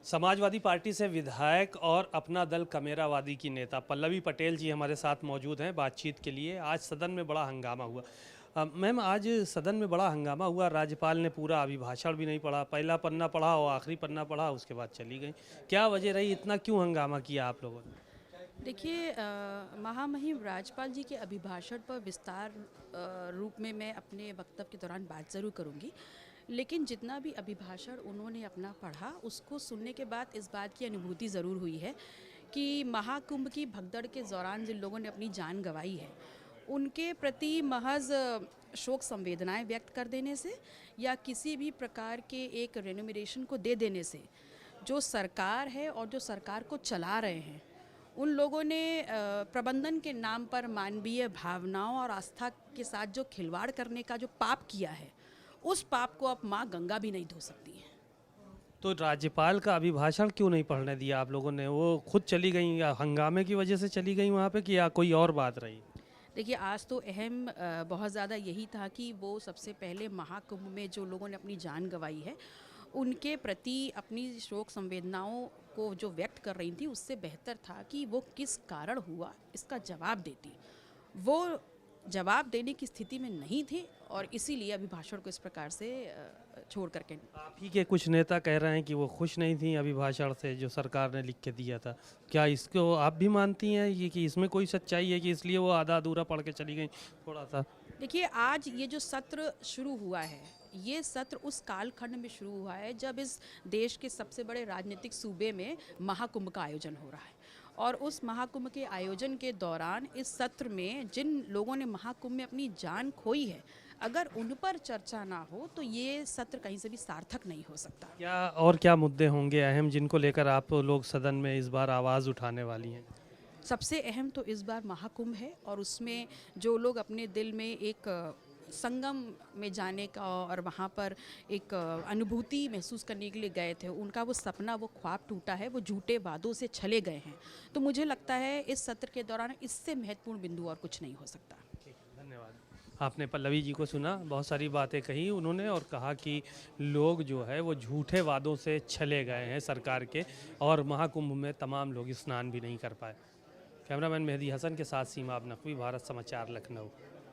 Samajwadi party से विधायक और अपना दल कमेरावादी की नेता पल्लवी पटेल जी हमारे साथ मौजूद हैं बातचीत के लिए। आज सदन में बड़ा हंगामा हुआ। मैम, आज सदन में बड़ा हंगामा हुआ। राज्यपाल ने पूरा अभिभाषण भी नहीं पढ़ा, पहला पन्ना पढ़ा और आखिरी पन्ना पढ़ा, उसके बाद चली गई। क्या वजह रही, इतना क्यों हंगामा किया आप लोगों ने? देखिए, महामहिम राज्यपाल जी के अभिभाषण पर विस्तार रूप में मैं अपने वक्तव्य के दौरान बात ज़रूर करूंगी। लेकिन जितना भी अभिभाषण उन्होंने अपना पढ़ा, उसको सुनने के बाद इस बात की अनुभूति ज़रूर हुई है कि महाकुंभ की भगदड़ के दौरान जिन लोगों ने अपनी जान गंवाई है, उनके प्रति महज शोक संवेदनाएं व्यक्त कर देने से या किसी भी प्रकार के एक रेन्यूमरेशन को दे देने से जो सरकार है और जो सरकार को चला रहे हैं, उन लोगों ने प्रबंधन के नाम पर मानवीय भावनाओं और आस्था के साथ जो खिलवाड़ करने का जो पाप किया है, उस पाप को अब माँ गंगा भी नहीं धो सकती है। तो राज्यपाल का अभिभाषण क्यों नहीं पढ़ने दिया आप लोगों ने? वो खुद चली गई या हंगामे की वजह से चली गई वहाँ पे, कि या कोई और बात रही? देखिए, आज तो अहम बहुत ज़्यादा यही था कि वो सबसे पहले महाकुंभ में जो लोगों ने अपनी जान गंवाई है, उनके प्रति अपनी शोक संवेदनाओं को जो व्यक्त कर रही थी, उससे बेहतर था कि वो किस कारण हुआ इसका जवाब देती। वो जवाब देने की स्थिति में नहीं थी और इसीलिए अभिभाषण को इस प्रकार से छोड़ करके। आप ही के कुछ नेता कह रहे हैं कि वो खुश नहीं थी अभिभाषण से जो सरकार ने लिख के दिया था। क्या इसको आप भी मानती हैं ये कि इसमें कोई सच्चाई है कि इसलिए वो आधा अधूरा पढ़ के चली गई थोड़ा सा? देखिए, आज ये जो सत्र शुरू हुआ है, ये सत्र उस कालखंड में शुरू हुआ है जब इस देश के सबसे बड़े राजनीतिक सूबे में महाकुंभ का आयोजन हो रहा है। और उस महाकुंभ के आयोजन के दौरान इस सत्र में जिन लोगों ने महाकुंभ में अपनी जान खोई है, अगर उन पर चर्चा ना हो तो ये सत्र कहीं से भी सार्थक नहीं हो सकता। क्या मुद्दे होंगे अहम जिनको लेकर आप लोग सदन में इस बार आवाज़ उठाने वाली हैं? सबसे अहम तो इस बार महाकुंभ है और उसमें जो लोग अपने दिल में एक संगम में जाने का और वहाँ पर एक अनुभूति महसूस करने के लिए गए थे, उनका वो सपना, वो ख्वाब टूटा है, वो झूठे वादों से छले गए हैं। तो मुझे लगता है इस सत्र के दौरान इससे महत्वपूर्ण बिंदु और कुछ नहीं हो सकता। धन्यवाद। आपने पल्लवी जी को सुना, बहुत सारी बातें कही उन्होंने और कहा कि लोग जो है वो झूठे वादों से छले गए हैं सरकार के, और महाकुंभ में तमाम लोग स्नान भी नहीं कर पाए। कैमरामैन मेहदी हसन के साथ सीमा अब नकवी, भारत समाचार, लखनऊ।